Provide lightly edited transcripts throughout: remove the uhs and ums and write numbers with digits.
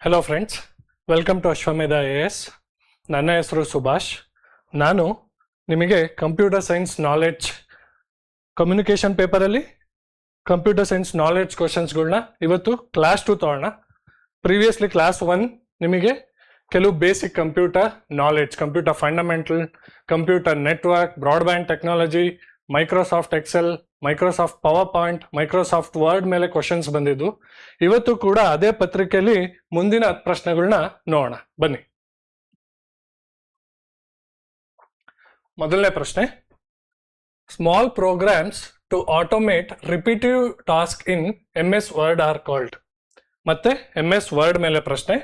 Hello friends, welcome to Ashwamedha AS. ನನ್ನ ಹೆಸರು ಸುಭಾಷ್. ನಾನು ನಿಮಗೆ ಕಂಪ್ಯೂಟರ್ ಸೈನ್ಸ್ ನಾಲೆಡ್ಜ್ ಕಮ್ಯುನಿಕೇಷನ್ ಪೇಪರಲ್ಲಿ ಕಂಪ್ಯೂಟರ್ ಸೈನ್ಸ್ ನಾಲೆಡ್ಜ್ ಕ್ವಶನ್ಸ್ಗಳನ್ನ ಇವತ್ತು ಕ್ಲಾಸ್ 2 ತಗೋಣ. ಪ್ರೀವಿಯಸ್ಲಿ ಕ್ಲಾಸ್ 1 ನಿಮಗೆ ಕೆಲವು basic computer knowledge, computer fundamental, computer network, broadband technology, Microsoft Excel, Microsoft power point, Microsoft Word ಮೇಲೆ ಕ್ವಶನ್ಸ್ ಬಂದಿದ್ದು. ಇವತ್ತು ಕೂಡ ಅದೇ ಪತ್ರಿಕೆಯಲ್ಲಿ ಮುಂದಿನ 10 ಪ್ರಶ್ನೆಗಳನ್ನ ನೋಡೋಣ ಬನ್ನಿ. ಮೊದಲನೇ ಪ್ರಶ್ನೆ, small programs to automate repetitive task in MS Word are called. ಮತ್ತೆ MS ವರ್ಡ್ ಮೇಲೆ ಪ್ರಶ್ನೆ,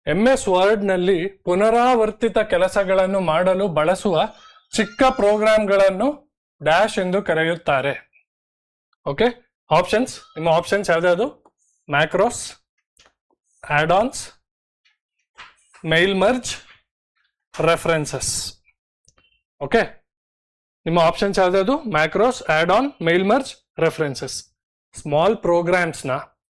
MS ವರ್ಡ್ ನಲ್ಲಿ ಪುನರಾವರ್ತಿತ ಕೆಲಸಗಳನ್ನು ಮಾಡಲು ಬಳಸುವ ಚಿಕ್ಕ ಪ್ರೋಗ್ರಾಮ್ಗಳನ್ನು ಡ್ಯಾಶ್ ಎಂದು ಕರೆಯುತ್ತಾರೆ. ಓಕೆ, ಆಪ್ಷನ್ಸ್, ನಿಮ್ಮ ಆಪ್ಷನ್ಸ್ ಯಾವ್ದು? Macros, add ons, mail merge, references. Okay, ನಿಮ್ಮ ಆಪ್ಷನ್ಸ್ ಯಾವ್ದು? Macros, add on, mail merge, references. Small ಪ್ರೋಗ್ರಾಮ್ಸ್ನ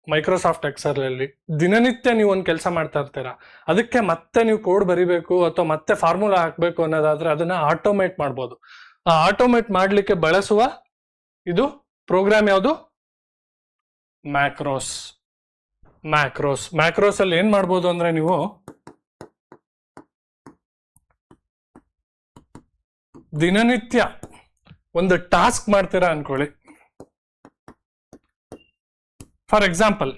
ಮೈಕ್ರೋಸಾಫ್ಟ್ ಎಕ್ಸೆಲ್ ಅಲ್ಲಿ ದಿನನಿತ್ಯ ನೀವು ಒಂದು ಕೆಲಸ ಮಾಡ್ತಾ ಇರ್ತೀರಾ, ಅದಕ್ಕೆ ಮತ್ತೆ ನೀವು ಕೋಡ್ ಬರಿಬೇಕು ಅಥವಾ ಮತ್ತೆ ಫಾರ್ಮುಲಾ ಹಾಕಬೇಕು ಅನ್ನೋದಾದ್ರೆ ಅದನ್ನ ಆಟೋಮೇಟ್ ಮಾಡ್ಬೋದು. ಆ ಆಟೋಮೇಟ್ ಮಾಡ್ಲಿಕ್ಕೆ ಬಳಸುವ ಇದು ಪ್ರೋಗ್ರಾಮ್ ಯಾವುದು? ಮ್ಯಾಕ್ರೋಸ್. ಮ್ಯಾಕ್ರೋಸ್ ಅಲ್ಲಿ ಏನ್ ಮಾಡ್ಬೋದು ಅಂದ್ರೆ ನೀವು ದಿನನಿತ್ಯ ಒಂದು ಟಾಸ್ಕ್ ಮಾಡ್ತೀರಾ ಅನ್ಕೊಳ್ಳಿ. ಫಾರ್ ಎಕ್ಸಾಂಪಲ್,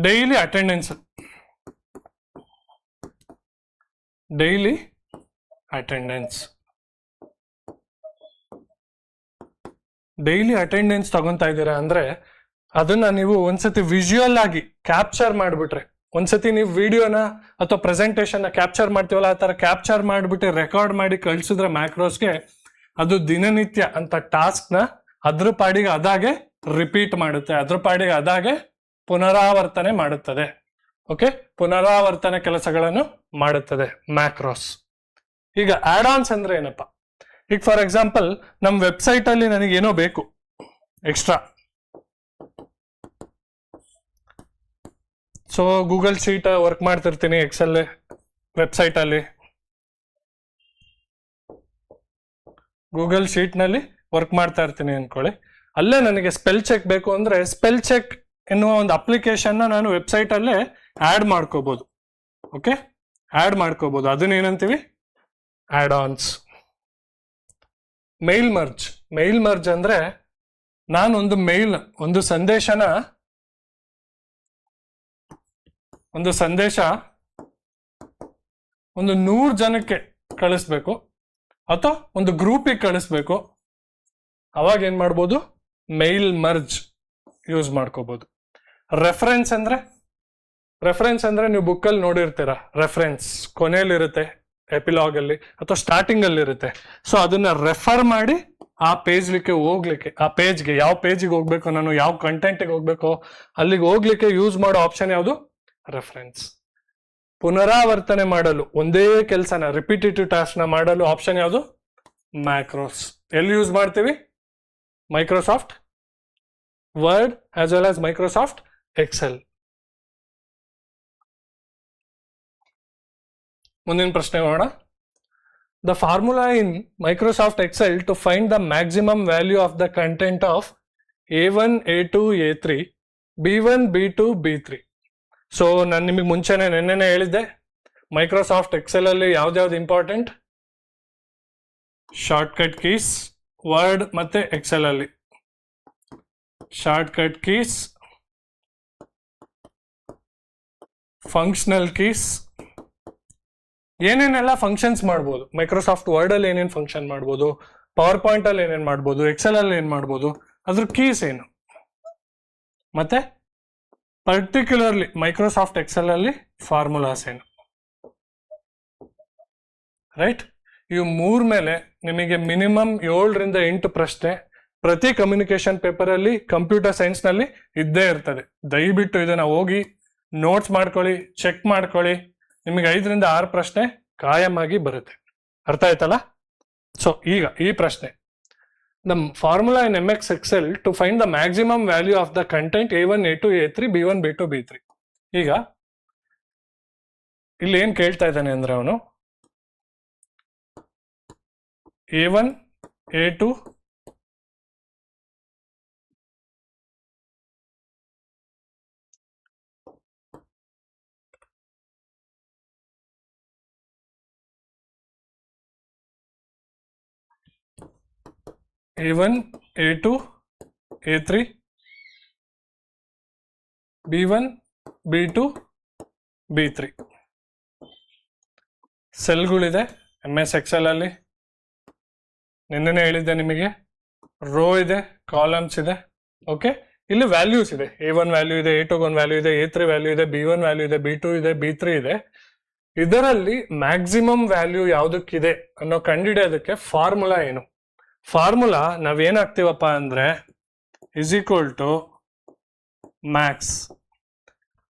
ಡೈಲಿ ಅಟೆಂಡೆನ್ಸ್ ತಗೊಂತಾ ಇದ್ದೀರಾ ಅಂದ್ರೆ ಅದನ್ನ ನೀವು ಒಂದ್ಸತಿ ವಿಜುವಲ್ ಆಗಿ ಕ್ಯಾಪ್ಚರ್ ಮಾಡ್ಬಿಟ್ರೆ, ಒಂದ್ಸತಿ ನೀವು ವಿಡಿಯೋನ ಅಥವಾ ಪ್ರೆಸೆಂಟೇಶನ್ ಕ್ಯಾಪ್ಚರ್ ಮಾಡ್ತೀವಲ್ಲ, ಆ ತರ ಕ್ಯಾಪ್ಚರ್ ಮಾಡ್ಬಿಟ್ಟು ರೆಕಾರ್ಡ್ ಮಾಡಿ ಕಳ್ಸಿದ್ರೆ ಮ್ಯಾಕ್ರೋಸ್ಗೆ ಅದು ದಿನನಿತ್ಯ ಅಂತ ಟಾಸ್ಕ್ ನ ಅದ್ರ ಪಾಡಿಗೆ ಅದಾಗೆ ರಿಪೀಟ್ ಮಾಡುತ್ತೆ, ಅದ್ರ ಪಾಡಿಗೆ ಅದಾಗೆ ಪುನರಾವರ್ತನೆ ಮಾಡುತ್ತದೆ. ಓಕೆ, ಪುನರಾವರ್ತನೆ ಕೆಲಸಗಳನ್ನು ಮಾಡುತ್ತದೆ ಮ್ಯಾಕ್ರೋಸ್. ಈಗ ಆಡ್ ಆನ್ಸ್ ಅಂದ್ರೆ ಏನಪ್ಪಾ? ಈಗ ಫಾರ್ ಎಕ್ಸಾಂಪಲ್ ನಮ್ಮ ವೆಬ್ಸೈಟ್ ಅಲ್ಲಿ ನನಗೇನೋ ಬೇಕು extra. So Google sheet work ಮಾಡ್ತಿರ್ತೀನಿ ಎಕ್ಸೆಲ್ ವೆಬ್ಸೈಟ್ ಅಲ್ಲಿ, ಗೂಗಲ್ ಶೀಟ್ ನಲ್ಲಿ ವರ್ಕ್ ಮಾಡ್ತಾ ಇರ್ತೀನಿ ಅನ್ಕೊಳ್ಳಿ. ಅಲ್ಲೇ ನನಗೆ ಸ್ಪೆಲ್ ಚೆಕ್ ಬೇಕು ಅಂದ್ರೆ ಸ್ಪೆಲ್ ಚೆಕ್ ಎನ್ನುವ ಒಂದು ಅಪ್ಲಿಕೇಶನ್ ನಾನು ವೆಬ್ಸೈಟ್ ಅಲ್ಲೇ ಆಡ್ ಮಾಡ್ಕೋಬಹುದು. ಓಕೆ, ಆಡ್ ಮಾಡ್ಕೋಬಹುದು, ಅದನ್ನ ಏನಂತೀವಿ? Add ons. ಮೇಲ್ ಮರ್ಜ್ ಅಂದ್ರೆ ನಾನು ಒಂದು ಮೇಲ್, ಒಂದು ಸಂದೇಶ 100 ಜನಕ್ಕೆ ಕಳಿಸ್ಬೇಕು ಅಥವಾ ಒಂದು ಗ್ರೂಪಿಗೆ ಕಳಿಸ್ಬೇಕು. ಅವಾಗ ಏನ್ ಮಾಡ್ಬೋದು? ಮೇಲ್ ಮರ್ಜ್ ಯೂಸ್ ಮಾಡ್ಕೋಬಹುದು. ರೆಫರೆನ್ಸ್ ಅಂದ್ರೆ ನೀವು ಬುಕ್ಕಲ್ಲಿ ನೋಡಿರ್ತೀರ, ರೆಫರೆನ್ಸ್ ಕೊನೆಯಲ್ಲಿರುತ್ತೆ, ಎಪಿಲಾಗ್ ಅಲ್ಲಿ ಅಥವಾ ಸ್ಟಾರ್ಟಿಂಗ್ ಅಲ್ಲಿ ಇರುತ್ತೆ. ಸೊ ಅದನ್ನ ರೆಫರ್ ಮಾಡಿ ಆ ಹೋಗ್ಲಿಕ್ಕೆ ಆ ಪೇಜ್ಗೆ, ಯಾವ ಪೇಜಿಗೆ ಹೋಗ್ಬೇಕು, ನಾನು ಯಾವ ಕಂಟೆಂಟ್ಗೆ ಹೋಗ್ಬೇಕು ಅಲ್ಲಿಗೆ ಹೋಗ್ಲಿಕ್ಕೆ ಯೂಸ್ ಮಾಡೋ ಆಪ್ಷನ್ ಯಾವುದು? ರೆಫರೆನ್ಸ್. ಪುನರಾವರ್ತನೆ ಮಾಡಲು ಒಂದೇ ಕೆಲಸನ, ರಿಪಿಟೇಟಿವ್ ಟಾಸ್ಕ್ ನ ಮಾಡಲು ಆಪ್ಷನ್ ಯಾವುದು? ಮ್ಯಾಕ್ರೋಸ್. ಎಲ್ಲಿ ಯೂಸ್ ಮಾಡ್ತೀವಿ? Microsoft Word as well as Microsoft Excel. ಮುಂದಿನ ಪ್ರಶ್ನೆ ನೋಡೋಣ. The formula in Microsoft Excel to find the maximum value of the content of A1, A2, A3, B1, B2, B3. So ನಾನು ನಿಮಗೆ ಮುಂಚೆನೆ ನೆನ್ನೆನೆ ಹೇಳಿದ್ದೆ, ಮೈಕ್ರೋಸಾಫ್ಟ್ ಎಕ್ಸೆಲ್ ಅಲ್ಲಿ ಯಾವ್ದು ಇಂಪಾರ್ಟೆಂಟ್? Shortcut keys. ವರ್ಡ್ ಮತ್ತೆ ಎಕ್ಸೆಲ್ ಅಲ್ಲಿ ಶಾರ್ಟ್ಕಟ್ ಕೀಸ್, ಫಂಕ್ಷನಲ್ ಕೀಸ್. ಏನೇನೆಲ್ಲ ಫಂಕ್ಷನ್ಸ್ ಮಾಡ್ಬೋದು ಮೈಕ್ರೋಸಾಫ್ಟ್ ವರ್ಡ್ ಅಲ್ಲಿ, ಏನೇನು ಫಂಕ್ಷನ್ ಮಾಡ್ಬೋದು, ಪವರ್ ಪಾಯಿಂಟ್ ಅಲ್ಲಿ ಏನೇನು ಮಾಡ್ಬೋದು, ಎಕ್ಸೆಲ್ ಅಲ್ಲಿ ಏನ್ ಮಾಡ್ಬೋದು, ಅದ್ರ ಕೀಸ್ ಏನು, ಮತ್ತೆ ಪರ್ಟಿಕ್ಯುಲರ್ಲಿ ಮೈಕ್ರೋಸಾಫ್ಟ್ ಎಕ್ಸೆಲ್ ಅಲ್ಲಿ ಫಾರ್ಮುಲಾಸ್ ಏನು. ರೈಟ್, ಇವು 3 ಮೇಲೆ ನಿಮಗೆ ಮಿನಿಮಮ್ 7 ರಿಂದ 8 ಪ್ರಶ್ನೆ ಪ್ರತಿ ಕಮ್ಯುನಿಕೇಶನ್ ಪೇಪರ್ ಅಲ್ಲಿ ಕಂಪ್ಯೂಟರ್ ಸೈನ್ಸ್ ನಲ್ಲಿ ಇದ್ದೇ ಇರ್ತದೆ. ದಯವಿಟ್ಟು ಇದನ್ನ ಹೋಗಿ ನೋಟ್ಸ್ ಮಾಡ್ಕೊಳ್ಳಿ, ಚೆಕ್ ಮಾಡ್ಕೊಳ್ಳಿ. ನಿಮಗೆ 5 ರಿಂದ 6 ಪ್ರಶ್ನೆ ಕಾಯಂ ಆಗಿ ಬರುತ್ತೆ. ಅರ್ಥ ಆಯ್ತಲ್ಲ? ಸೊ ಈಗ ಈ ಪ್ರಶ್ನೆ, the formula in MX Excel to find the maximum value of the content A1, A2, A3, B1, B2, B3. ಈಗ ಇಲ್ಲಿ ಏನ್ ಕೇಳ್ತಾ ಇದ್ದಾನೆ ಅಂದ್ರೆ ಅವನು A1 A2 A1 A2 A3 B1 B2 B3 ಸೆಲ್ಗಳಿದೆ MS Excel ಅಲ್ಲಿ. ನಿನ್ನೆನೇ ಹೇಳಿದ್ದೆ ನಿಮಗೆ, ರೋ ಇದೆ, ಕಾಲಮ್ಸ್ ಇದೆ. ಓಕೆ, ಇಲ್ಲಿ ವ್ಯಾಲ್ಯೂಸ್ ಇದೆ. A1 ವ್ಯಾಲ್ಯೂ ಇದೆ, A2 ಒಂದು ವ್ಯಾಲ್ಯೂ ಇದೆ, A3 ವ್ಯಾಲ್ಯೂ ಇದೆ, B1 ವ್ಯಾಲ್ಯೂ ಇದೆ, B2 ಇದೆ, B3 ಇದೆ. ಇದರಲ್ಲಿ ಮ್ಯಾಕ್ಸಿಮಮ್ ವ್ಯಾಲ್ಯೂ ಯಾವುದಕ್ಕಿದೆ ಅನ್ನೋ ಕಂಡುಹಿಡಿಯೋದಕ್ಕೆ ಫಾರ್ಮುಲಾ ಏನು? ಫಾರ್ಮುಲಾ ನಾವೇನಾಗ್ತೀವಪ್ಪ ಅಂದ್ರೆ ಇಸ್ ಈಕ್ವಲ್ ಟು ಮ್ಯಾಕ್ಸ್.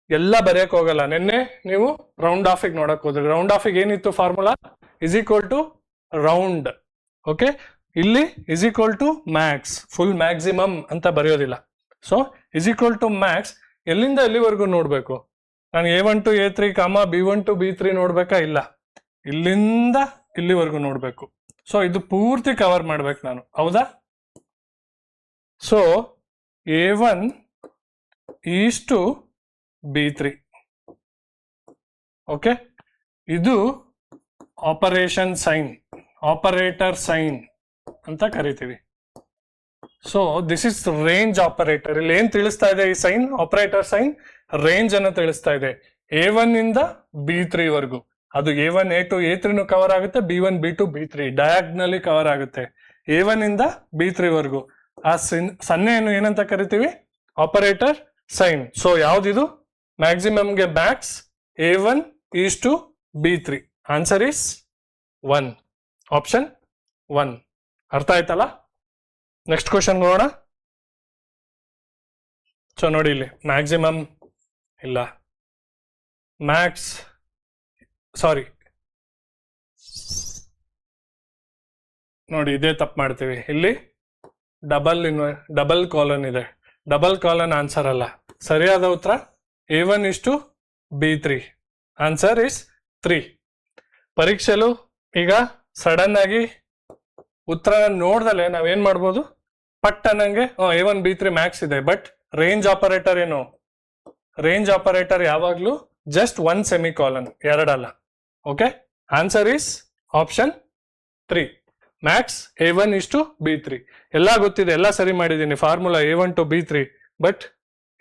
ಎಲ್ಲ ಬರೆಯಕ್ ಹೋಗಲ್ಲ. ನಿನ್ನೆ ನೀವು ರೌಂಡ್ ಆಫಿಗೆ ನೋಡಕ್ ಹೋದ್ರಿ. ರೌಂಡ್ ಆಫಿಗೆ ಏನಿತ್ತು formula? Is equal to round. Okay, ಇಲ್ಲಿ is equal to max, full maximum ಅಂತ ಬರೆಯೋದಿಲ್ಲ. So is equal to max ಎಲ್ಲಿಂದ ಎಲ್ಲಿವರೆಗೂ ನೋಡ್ಬೇಕು? ನಾನು A1 to A3 B1 to B3 ನೋಡ್ಬೇಕಾ? ಇಲ್ಲ, ಇಲ್ಲಿಂದ ಇಲ್ಲಿವರೆಗೂ ನೋಡ್ಬೇಕು. ಸೊ ಇದು ಪೂರ್ತಿ ಕವರ್ ಮಾಡ್ಬೇಕು ನಾನು, ಹೌದಾ? So A1 is to B3. Okay, ಇದು ಆಪರೇಷನ್ ಸೈನ್, ಆಪರೇಟರ್ ಸೈನ್ ಅಂತ ಕರಿತೀವಿ. So this is range operator. ಇಲ್ಲಿ ಏನ್ ತಿಳಿಸ್ತಾ ಇದೆ ಈ ಸೈನ್? ಆಪರೇಟರ್ ಸೈನ್ ರೇಂಜ್ ಅನ್ನು ತಿಳಿಸ್ತಾ ಇದೆ. A1 ಇಂದ B3 ವರೆಗೂ. ಅದು A1 A2 A3 ಕವರ್ ಆಗುತ್ತೆ, B1 B2 B3 diagonally cover ಆಗುತ್ತೆ. A1 ಇಂದ B3 ವರೆಗೂ ಆ ಸನ್ನೆಯನ್ನು ಏನಂತ ಕರಿತೀವಿ? Operator sign. ಸೊ ಯಾವ್ದಿದು? ಮ್ಯಾಕ್ಸಿಮಮ್ಗೆ max A1 is to B3. Answer is 1, option 1. ಅರ್ಥ ಆಯ್ತಲ್ಲ? ನೆಕ್ಸ್ಟ್ ಕ್ವಶನ್ ನೋಡೋಣ. ಸೊ ನೋಡಿ, ಇಲ್ಲಿ ಮ್ಯಾಕ್ಸಿಮಮ್ ಇಲ್ಲ, ಮ್ಯಾಕ್ಸ್ ಸಾರಿ ನೋಡಿ, ಇದೇ ತಪ್ಪು ಮಾಡ್ತೀವಿ. ಇಲ್ಲಿ ಡಬಲ್ ಕಾಲನ್ ಇದೆ. ಡಬಲ್ ಕಾಲನ್ ಆನ್ಸರ್ ಅಲ್ಲ. ಸರಿಯಾದ ಉತ್ತರ A1 is to B3. Answer is 3. ಪರೀಕ್ಷೆಲು ಈಗ ಸಡನ್ ಆಗಿ ಉತ್ತರ ನೋಡ್ದಲೆ ನಾವೇನ್ ಮಾಡ್ಬೋದು? ಪಟ್ ಅನ್ನಂಗೆ A1 B3 ಮ್ಯಾಕ್ಸ್ ಇದೆ. ಬಟ್ ರೇಂಜ್ ಆಪರೇಟರ್ ಏನು? ರೇಂಜ್ ಆಪರೇಟರ್ ಯಾವಾಗ್ಲೂ ಜಸ್ಟ್ 1 ಸೆಮಿಕಾಲನ್, 2 ಅಲ್ಲ. Okay, answer is option 3. Max A1 is to B3. ಎಲ್ಲ ಗೊತ್ತಿದೆ, ಎಲ್ಲ ಸರಿ ಮಾಡಿದ್ದೀನಿ. Formula A1 to B3, but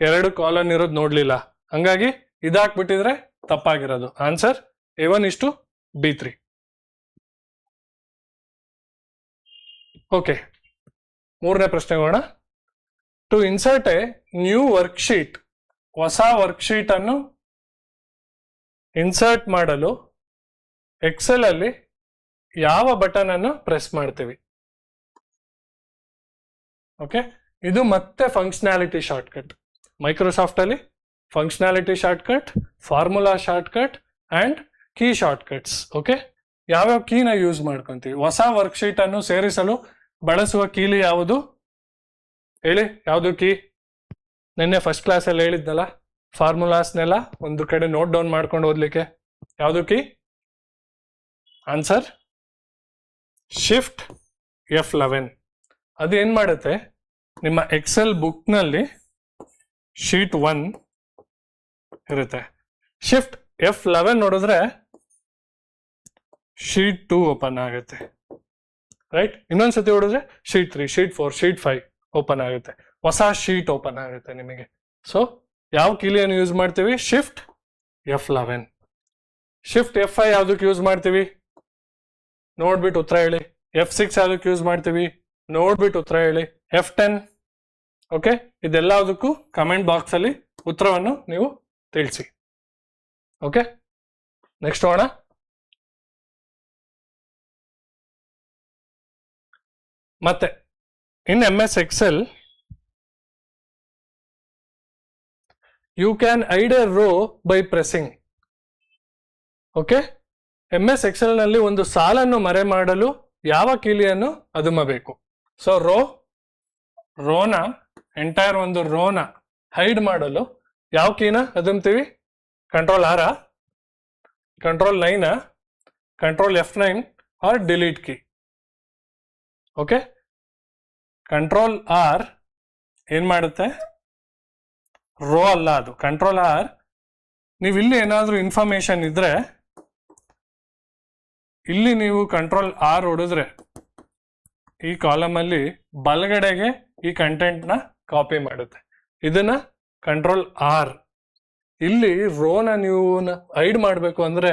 2 colon ಇರೋದು ನೋಡ್ಲಿಲ್ಲ. ಹಂಗಾಗಿ ಇದಾಕ್ಬಿಟ್ಟಿದ್ರೆ ತಪ್ಪಾಗಿರೋದು. Answer A1 is to B3. ಓಕೆ, ಮೂರನೇ ಪ್ರಶ್ನೆ ಹೋಗೋಣ. To insert a new worksheet, ಹೊಸ ವರ್ಕ್ಶೀಟ್ ಅನ್ನು ಇನ್ಸರ್ಟ್ ಮಾಡಲು ಎಕ್ಸೆಲ್ ಅಲ್ಲಿ ಯಾವ ಬಟನ್ ಅನ್ನು ಪ್ರೆಸ್ ಮಾಡ್ತೀವಿ? ಓಕೆ, ಇದು ಮತ್ತೆ ಫಂಕ್ಷನಾಲಿಟಿ ಶಾರ್ಟ್ಕಟ್. ಮೈಕ್ರೋಸಾಫ್ಟ್ ಅಲ್ಲಿ functionality shortcut, formula shortcut and key shortcuts. Okay, ಯಾವ್ಯಾವ ಕೀನ ಯೂಸ್ ಮಾಡ್ಕೊಂತೀವಿ? ಹೊಸ ವರ್ಕ್ಶೀಟ್ ಅನ್ನು ಸೇರಿಸಲು ಬಳಸುವ ಕೀಲಿ ಯಾವುದು ಹೇಳಿ? ಯಾವುದು ಕೀ? ನಿನ್ನೆ ಫಸ್ಟ್ ಕ್ಲಾಸಲ್ಲಿ ಹೇಳಿದ್ನಲ್ಲ, ಫಾರ್ಮುಲಾಸ್ನೆಲ್ಲ ಒಂದು ಕಡೆ ನೋಟ್ ಡೌನ್ ಮಾಡ್ಕೊಂಡು ಓದ್ಲಿಕ್ಕೆ. ಯಾವುದು ಕೀ? Answer shift F11. ಅದು ಏನ್ ಮಾಡುತ್ತೆ? ನಿಮ್ಮ ಎಕ್ಸೆಲ್ ಬುಕ್ನಲ್ಲಿ ಶೀಟ್ 1 ಇರುತ್ತೆ. ಶಿಫ್ಟ್ F11 ನೋಡಿದ್ರೆ ಶೀಟ್ 2 ಓಪನ್ ಆಗುತ್ತೆ, ರೈಟ್? ಇನ್ನೊಂದ್ಸತಿ ಹೊಡಿದ್ರೆ ಶೀಟ್ 3, ಶೀಟ್ 4, ಶೀಟ್ 5 ಓಪನ್ ಆಗುತ್ತೆ. ಹೊಸ ಶೀಟ್ ಓಪನ್ ಆಗುತ್ತೆ ನಿಮಗೆ. ಸೊ ಯಾವ ಕೀಲಿಯನ್ನು ಯೂಸ್ ಮಾಡ್ತೀವಿ? Shift F11. ಶಿಫ್ಟ್ F5 ಯಾವ್ದಕ್ಕೆ ಯೂಸ್ ಮಾಡ್ತೀವಿ? ನೋಡ್ಬಿಟ್ಟು ಉತ್ತರ ಹೇಳಿ. F6 ಯಾವ್ದಕ್ಕೆ ಯೂಸ್ ಮಾಡ್ತೀವಿ? ನೋಡ್ಬಿಟ್ಟು ಉತ್ತರ ಹೇಳಿ. F10. ಓಕೆ, ಇದೆಲ್ಲದಕ್ಕೂ ಕಮೆಂಟ್ ಬಾಕ್ಸ್ ಅಲ್ಲಿ ಉತ್ತರವನ್ನು ನೀವು ತಿಳಿಸಿ. ಓಕೆ, ನೆಕ್ಸ್ಟ್ ಹೋಗೋಣ. ಮತ್ತೆ ಇನ್ MS Excel you can hide a row by pressing. Okay, MS Excel ನಲ್ಲಿ ಒಂದು ಸಾಲನ್ನು ಮರೆ ಮಾಡಲು ಯಾವ ಕೀಲಿಯನ್ನು ಅದುಮಬೇಕು? ಸೊ ರೋನ ಎಂಟೈರ್ ಒಂದು ರೋನ ಹೈಡ್ ಮಾಡಲು ಯಾವ ಕೀನ ಅದುಮ್ತೀವಿ? Control R. Control 9 control F9 or delete key. Okay, control R ಏನ್ ಮಾಡುತ್ತೆ, ರೋ ಅಲ್ಲ ಅದು. ಕಂಟ್ರೋಲ್ ಆರ್, ನೀವು ಇಲ್ಲಿ ಏನಾದರೂ ಇನ್ಫಾರ್ಮೇಶನ್ ಇದ್ರೆ ಇಲ್ಲಿ ನೀವು ಕಂಟ್ರೋಲ್ ಆರ್ ಹೊಡೆದ್ರೆ ಈ ಕಾಲಮ್ ಅಲ್ಲಿ ಬಲಗಡೆಗೆ ಈ ಕಂಟೆಂಟ್ ನ ಕಾಪಿ ಮಾಡುತ್ತೆ. ಇದನ್ನ ಕಂಟ್ರೋಲ್ ಆರ್. ಇಲ್ಲಿ ರೋನ ನೀವು ಹೈಡ್ ಮಾಡಬೇಕು ಅಂದ್ರೆ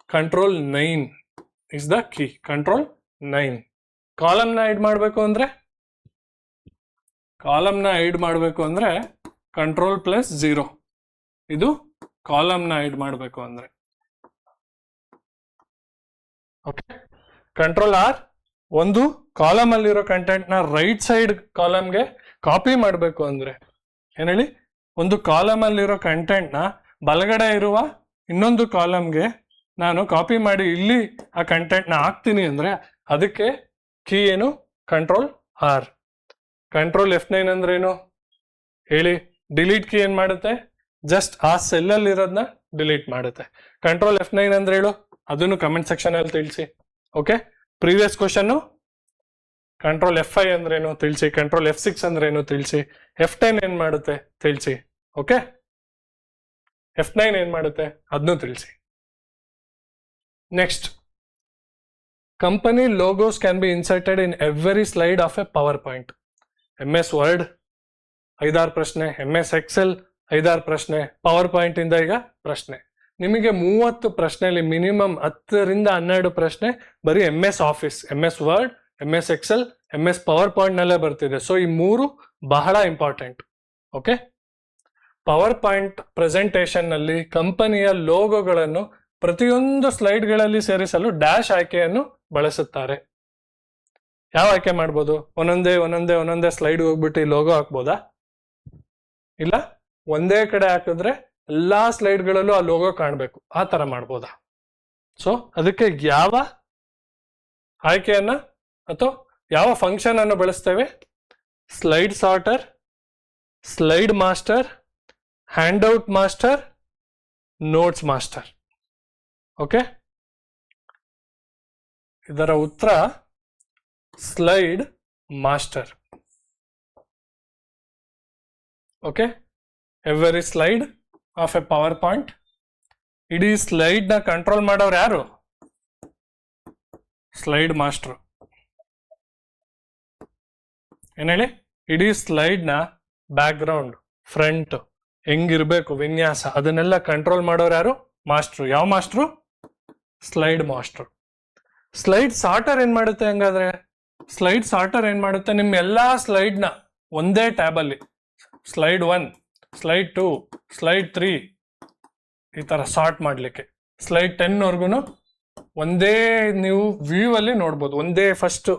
control 9 is the key. Control 9. ಕಾಲಮ್ನ ಹೈಡ್ ಮಾಡಬೇಕು ಅಂದ್ರೆ ಕಂಟ್ರೋಲ್ +0. ಇದು ಕಾಲಮ್ನ ಹೈಡ್ ಮಾಡಬೇಕು ಅಂದ್ರೆ. ಓಕೆ, ಕಂಟ್ರೋಲ್ ಆರ್ ಒಂದು ಕಾಲಮ್ ಅಲ್ಲಿರೋ ಕಂಟೆಂಟ್ ನ ರೈಟ್ ಸೈಡ್ ಕಾಲಮ್ಗೆ ಕಾಪಿ ಮಾಡಬೇಕು ಅಂದ್ರೆ ಏನ್ ಹೇಳಿ, ಒಂದು ಕಾಲಮ್ ಅಲ್ಲಿರೋ ಕಂಟೆಂಟ್ ನ ಬಲಗಡೆ ಇರುವ ಇನ್ನೊಂದು ಕಾಲಮ್ಗೆ ನಾನು ಕಾಪಿ ಮಾಡಿ ಇಲ್ಲಿ ಆ ಕಂಟೆಂಟ್ ನ ಹಾಕ್ತೀನಿ ಅಂದ್ರೆ ಅದಕ್ಕೆ ಕೀ ಏನು, ಕಂಟ್ರೋಲ್ ಆರ್. ಕಂಟ್ರೋಲ್ F9 ಅಂದ್ರೆ ಏನು ಹೇಳಿ, ಡಿಲೀಟ್ ಕೀ ಏನ್ ಮಾಡುತ್ತೆ, ಜಸ್ಟ್ ಆ ಸೆಲ್ ಅಲ್ಲಿ ಇರೋದನ್ನ ಡಿಲೀಟ್ ಮಾಡುತ್ತೆ. ಕಂಟ್ರೋಲ್ F9 ಅಂದ್ರೆ ಹೇಳು, ಅದನ್ನು ಕಮೆಂಟ್ ಸೆಕ್ಷನ್ ಅಲ್ಲಿ ತಿಳಿಸಿ. Okay, previous question control F5 ಅಂದ್ರೇನು ತಿಳಿಸಿ, ಕಂಟ್ರೋಲ್ F6 ಅಂದ್ರೇನು ತಿಳಿಸಿ, F10 ಏನ್ ಮಾಡುತ್ತೆ ತಿಳಿಸಿ. ಓಕೆ, F9 ಏನ್ ಮಾಡುತ್ತೆ ಅದನ್ನು ತಿಳಿಸಿ. Next, company logos can be inserted in every slide of a power point. MS word 5-6 ಪ್ರಶ್ನೆ, MS ಎಕ್ಸೆಲ್ 5-6 ಪ್ರಶ್ನೆ, ಪವರ್ ಪಾಯಿಂಟ್ ಇಂದ ಈಗ ಪ್ರಶ್ನೆ. ನಿಮಗೆ 30 ಪ್ರಶ್ನೆಯಲ್ಲಿ ಮಿನಿಮಮ್ 10ರಿಂದ 12 ಪ್ರಶ್ನೆ ಬರೀ MS office, MS Word, MS Excel, MS power point ನಲ್ಲೇ ಬರ್ತಿದೆ. ಸೊ ಈ 3 ಬಹಳ important. Okay, power point presentation ನಲ್ಲಿ ಕಂಪನಿಯ ಲೋಗೋಗಳನ್ನು ಪ್ರತಿಯೊಂದು ಸ್ಲೈಡ್ಗಳಲ್ಲಿ ಸೇರಿಸಲು ಡ್ಯಾಶ್ ಆಯ್ಕೆಯನ್ನು ಬಳಸುತ್ತಾರೆ. ಯಾವ ಆಯ್ಕೆ ಮಾಡ್ಬೋದು, ಒಂದೊಂದೇ ಸ್ಲೈಡ್ ಹೋಗ್ಬಿಟ್ಟು ಈ ಲೋಗೋ ಹಾಕ್ಬೋದಾ, ಇಲ್ಲ ಒಂದೇ ಕಡೆ ಹಾಕಿದ್ರೆ ಎಲ್ಲಾ ಸ್ಲೈಡ್ಗಳಲ್ಲೂ ಆ ಲೋಗೋ ಕಾಣಬೇಕು, ಆ ತರ ಮಾಡ್ಬೋದಾ? ಸೊ ಅದಕ್ಕೆ ಯಾವ ಆಯ್ಕೆಯನ್ನ ಅಥವಾ ಯಾವ ಫಂಕ್ಷನ್ ಅನ್ನು ಬಳಸ್ತೇವೆ, slide sorter, slide master, handout master, notes master. Okay, ಇದರ ಉತ್ತರ slide master. Okay, every slide of a power point, ಇಡೀ ಸ್ಲೈಡ್ ನ ಕಂಟ್ರೋಲ್ ಮಾಡೋರು ಯಾರು, ಸ್ಲೈಡ್ ಮಾಸ್ಟರ್. ಏನ್ ಹೇಳಿ, ಇಡೀ ಸ್ಲೈಡ್ ನ ಬ್ಯಾಕ್ ಗ್ರೌಂಡ್, ಫ್ರಂಟ್ ಹೆಂಗಿರ್ಬೇಕು ವಿನ್ಯಾಸ ಅದನ್ನೆಲ್ಲ ಕಂಟ್ರೋಲ್ ಮಾಡೋರು ಯಾರು, ಮಾಸ್ಟ್ರು. ಯಾವ master, slide master. Slide sorter ಏನ್ ಮಾಡುತ್ತೆ, ಹಂಗಾದ್ರೆ ಸ್ಲೈಡ್ ಸಾರ್ಟರ್ ಏನ್ ಮಾಡುತ್ತೆ, ನಿಮ್ ಎಲ್ಲಾ ಸ್ಲೈಡ್ ನ ಒಂದೇ ಟ್ಯಾಬ್ ಅಲ್ಲಿ ಸ್ಲೈಡ್ 1, ಸ್ಲೈಡ್ 2, ಸ್ಲೈಡ್ 3 ಈ ತರ ಸಾರ್ಟ್ ಮಾಡ್ಲಿಕ್ಕೆ, ಸ್ಲೈಡ್ 10 ವರ್ಗುನು ಒಂದೇ ನೀವು ವ್ಯೂ ಅಲ್ಲಿ ನೋಡ್ಬೋದು. ಒಂದೇ ಫಸ್ಟ್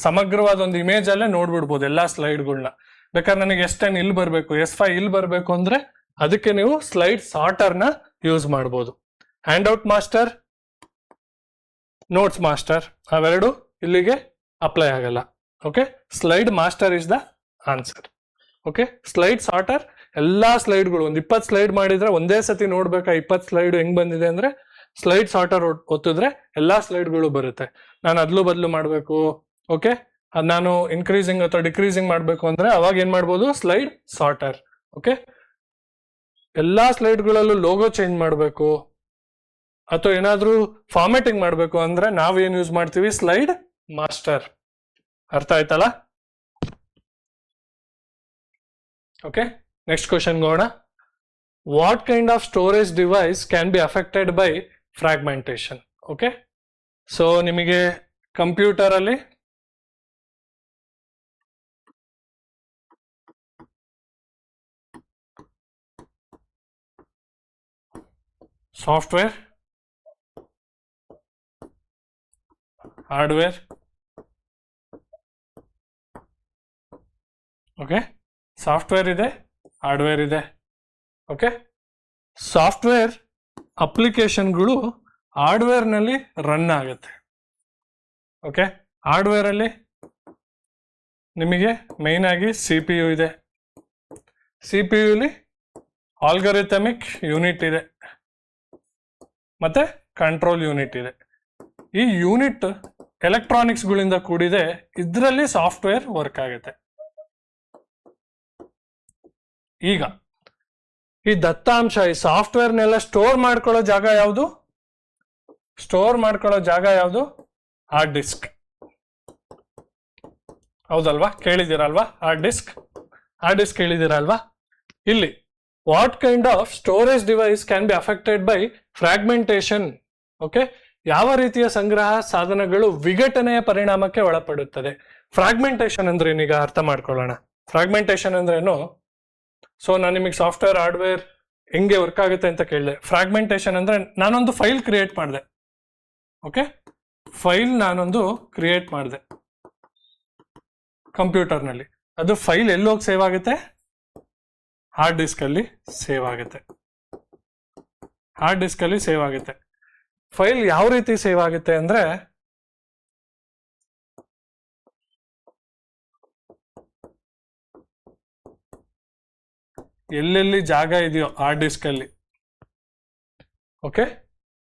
ಸಮಗ್ರವಾದ ಒಂದು ಇಮೇಜ್ ಅಲ್ಲೇ ನೋಡ್ಬಿಡ್ಬೋದು ಎಲ್ಲಾ ಸ್ಲೈಡ್ಗಳನ್ನ. ಬೇಕಾದ್ರೆ ನನಗೆ S10 ಇಲ್ಲಿ ಬರ್ಬೇಕು, S5 ಇಲ್ಲಿ ಬರ್ಬೇಕು ಅಂದ್ರೆ ಅದಕ್ಕೆ ನೀವು ಸ್ಲೈಡ್ ಸಾರ್ಟರ್ ನ ಯೂಸ್ ಮಾಡ್ಬೋದು. ಹ್ಯಾಂಡ್ಔಟ್ ಮಾಸ್ಟರ್, ನೋಟ್ಸ್ ಮಾಸ್ಟರ್ ಅವೆರಡು ಇಲ್ಲಿಗೆ ಅಪ್ಲೈ ಆಗಲ್ಲ. Okay, slide master is the answer. Okay, slide sorter ಎಲ್ಲಾ ಸ್ಲೈಡ್ಗಳು ಒಂದು 20 ಸ್ಲೈಡ್ ಮಾಡಿದ್ರೆ ಒಂದೇ ಸತಿ ನೋಡ್ಬೇಕಾ 20 ಸ್ಲೈಡ್ ಹೆಂಗ್ ಬಂದಿದೆ ಅಂದ್ರೆ ಸ್ಲೈಡ್ ಸಾರ್ಟರ್ ಒತ್ತಿದ್ರೆ ಎಲ್ಲಾ ಸ್ಲೈಡ್ಗಳು ಬರುತ್ತೆ. ನಾನು ಅದ್ಲು ಬದಲು ಮಾಡಬೇಕು, ಓಕೆ, ಅದ್ ನಾನು ಇನ್ಕ್ರೀಸಿಂಗ್ ಅಥವಾ ಡಿಕ್ರೀಸಿಂಗ್ ಮಾಡಬೇಕು ಅಂದ್ರೆ ಅವಾಗ ಏನ್ ಮಾಡ್ಬೋದು, ಸ್ಲೈಡ್ ಸಾರ್ಟರ್. ಓಕೆ, ಎಲ್ಲಾ ಸ್ಲೈಡ್ಗಳಲ್ಲೂ ಲೋಗೋ ಚೇಂಜ್ ಮಾಡಬೇಕು ಅಥವಾ ಏನಾದ್ರೂ ಫಾರ್ಮ್ಯಾಟಿಂಗ್ ಮಾಡಬೇಕು ಅಂದ್ರೆ ನಾವ್ ಏನ್ ಯೂಸ್ ಮಾಡ್ತೀವಿ, ಸ್ಲೈಡ್ ಮಾಸ್ಟರ್. ಅರ್ಥ ಆಯ್ತಲ್ಲ? ಓಕೆ, ನೆಕ್ಸ್ಟ್ ಕ್ವಶನ್ ಹೋಗೋಣ. What kind of storage device can be affected by fragmentation? Okay, so ನಿಮಗೆ ಕಂಪ್ಯೂಟರ್ ಅಲ್ಲಿ ಸಾಫ್ಟ್ವೇರ್, ಹಾರ್ಡ್ವೇರ್, ಓಕೆ, ಸಾಫ್ಟ್ವೇರ್ ಇದೆ, ಹಾರ್ಡ್ವೇರ್ ಇದೆ. ಓಕೆ, ಸಾಫ್ಟ್ವೇರ್ ಅಪ್ಲಿಕೇಶನ್ಗಳು ಹಾರ್ಡ್ವೇರ್ ನಲ್ಲಿ ರನ್ ಆಗುತ್ತೆ. ಓಕೆ, ಹಾರ್ಡ್ವೇರ್ ಅಲ್ಲಿ ನಿಮಗೆ ಮೇನ್ ಆಗಿ CPU ಇದೆ. CPU ಅಲ್ಲಿ ಆಲ್ಗರಿಥಮಿಕ್ ಯೂನಿಟ್ ಇದೆ, ಮತ್ತೆ ಕಂಟ್ರೋಲ್ ಯೂನಿಟ್ ಇದೆ. ಈ ಯೂನಿಟ್ ಎಲೆಕ್ಟ್ರಾನಿಕ್ಸ್ಗಳಿಂದ ಕೂಡಿದೆ, ಇದರಲ್ಲಿ ಸಾಫ್ಟ್ವೇರ್ ವರ್ಕ್ ಆಗುತ್ತೆ. ಈಗ ಈ ದತ್ತಾಂಶ, ಈ ಸಾಫ್ಟ್ವೇರ್ನೆಲ್ಲ ಸ್ಟೋರ್ ಮಾಡ್ಕೊಳ್ಳೋ ಜಾಗ ಯಾವುದು? Hard disk. ಹೌದಲ್ವಾ? ಕೇಳಿದಿರಲ್ವಾ ಹಾರ್ಡ್ ಡಿಸ್ಕ್ ಕೇಳಿದಿರಲ್ವಾ? ಇಲ್ಲಿ what kind of storage device can be affected by fragmentation? Okay, ಯಾವ ರೀತಿಯ ಸಂಗ್ರಹ ಸಾಧನಗಳು ವಿಘಟನೆಯ ಪರಿಣಾಮಕ್ಕೆ ಒಳಪಡುತ್ತದೆ? ಫ್ರಾಗ್ಮೆಂಟೇಶನ್ ಅಂದ್ರೆ ಏನೀಗ ಅರ್ಥ ಮಾಡ್ಕೊಳ್ಳೋಣ. ಫ್ರಾಗ್ಮೆಂಟೇಶನ್ ಅಂದ್ರೇನು? ಸೊ ನಾನು ನಿಮಗೆ ಸಾಫ್ಟ್ವೇರ್ ಹಾರ್ಡ್ವೇರ್ ಹೆಂಗೆ ವರ್ಕ್ ಆಗುತ್ತೆ ಅಂತ ಕೇಳಿದೆ. ಫ್ರಾಗ್ಮೆಂಟೇಶನ್ ಅಂದ್ರೆ ನಾನೊಂದು ಫೈಲ್ ಕ್ರಿಯೇಟ್ ಮಾಡಿದೆ. ಓಕೆ, ಫೈಲ್ ನಾನೊಂದು ಕ್ರಿಯೇಟ್ ಮಾಡಿದೆ ಕಂಪ್ಯೂಟರ್ನಲ್ಲಿ. ಅದು ಫೈಲ್ ಎಲ್ಲಿ ಹೋಗಿ ಸೇವ್ ಆಗುತ್ತೆ? ಹಾರ್ಡ್ ಡಿಸ್ಕ್ ಅಲ್ಲಿ ಸೇವ್ ಆಗುತ್ತೆ. ಫೈಲ್ ಯಾವ ರೀತಿ ಸೇವ್ ಆಗುತ್ತೆ ಅಂದ್ರೆ, ಎಲ್ಲೆಲ್ಲಿ ಜಾಗ ಇದೆಯೋ ಹಾರ್ಡ್ ಡಿಸ್ಕ್ ಅಲ್ಲಿ, ಓಕೆ,